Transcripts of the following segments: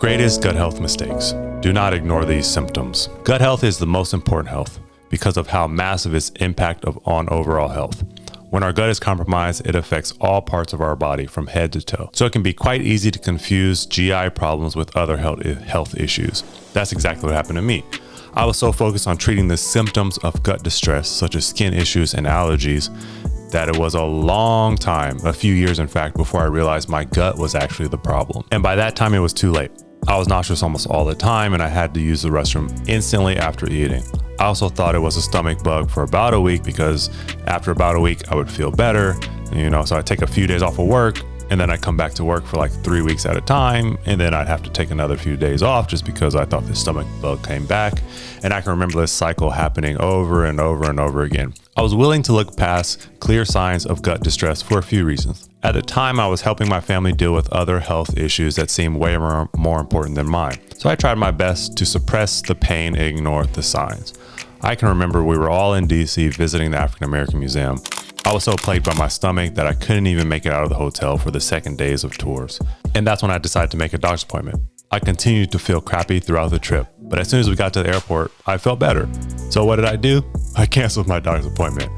Greatest gut health mistakes. Do not ignore these symptoms. Gut health is the most important health because of how massive its impact on overall health. When our gut is compromised, it affects all parts of our body from head to toe. So it can be quite easy to confuse GI problems with other health issues. That's exactly what happened to me. I was so focused on treating the symptoms of gut distress, such as skin issues and allergies, that it was a long time, a few years in fact, before I realized my gut was actually the problem. And by that time, it was too late. I was nauseous almost all the time, and I had to use the restroom instantly after eating. I also thought it was a stomach bug for about a week because after about a week, I would feel better, so I'd take a few days off of work, and then I'd come back to work for like 3 weeks at a time, and then I'd have to take another few days off just because I thought the stomach bug came back. And I can remember this cycle happening over and over and over again. I was willing to look past clear signs of gut distress for a few reasons. At the time, I was helping my family deal with other health issues that seemed way more important than mine. So I tried my best to suppress the pain and ignore the signs. I can remember we were all in DC visiting the African American Museum. I was so plagued by my stomach that I couldn't even make it out of the hotel for the second days of tours. And that's when I decided to make a doctor's appointment. I continued to feel crappy throughout the trip, but as soon as we got to the airport, I felt better. So what did I do? I canceled my doctor's appointment.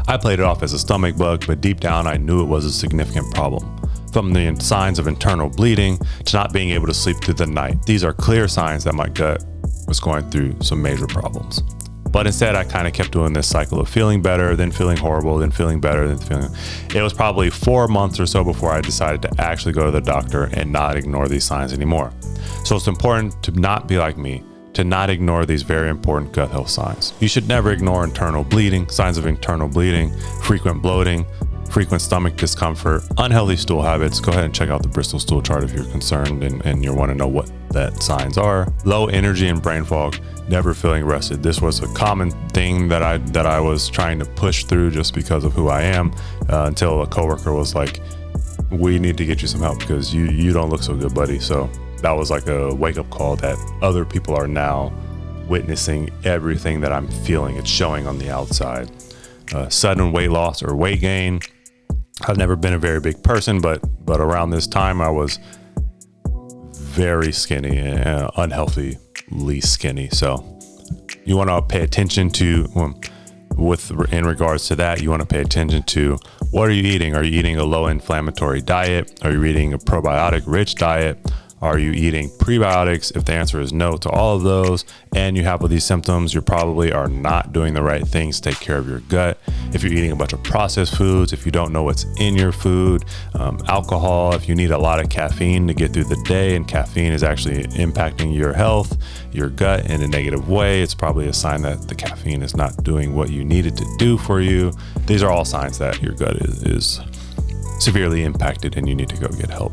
I played it off as a stomach bug, but deep down I knew it was a significant problem. From the signs of internal bleeding to not being able to sleep through the night. These are clear signs that my gut was going through some major problems. But instead, I kind of kept doing this cycle of feeling better, then feeling horrible, then feeling better, then feeling. It was probably 4 months or so before I decided to actually go to the doctor and not ignore these signs anymore. So it's important to not be like me, to not ignore these very important gut health signs. You should never ignore internal bleeding, signs of internal bleeding, frequent bloating, frequent stomach discomfort, unhealthy stool habits. Go ahead and check out the Bristol stool chart if you're concerned and you want to know what that signs are. Low energy and brain fog, never feeling rested. This was a common thing that I was trying to push through just because of who I am, until a coworker was like, we need to get you some help because you don't look so good, buddy. So that was like a wake-up call that other people are now witnessing everything that I'm feeling. It's showing on the outside. Sudden weight loss or weight gain. I've never been a very big person, but around this time I was very skinny and unhealthily skinny. So you want to pay attention to, in regards to that, you want to pay attention to what are you eating? Are you eating a low inflammatory diet? Are you eating a probiotic rich diet? Are you eating prebiotics? If the answer is no to all of those and you have all these symptoms, you probably are not doing the right things to take care of your gut. If you're eating a bunch of processed foods, if you don't know what's in your food, alcohol, if you need a lot of caffeine to get through the day and caffeine is actually impacting your health, your gut in a negative way, it's probably a sign that the caffeine is not doing what you need it to do for you. These are all signs that your gut is severely impacted and you need to go get help.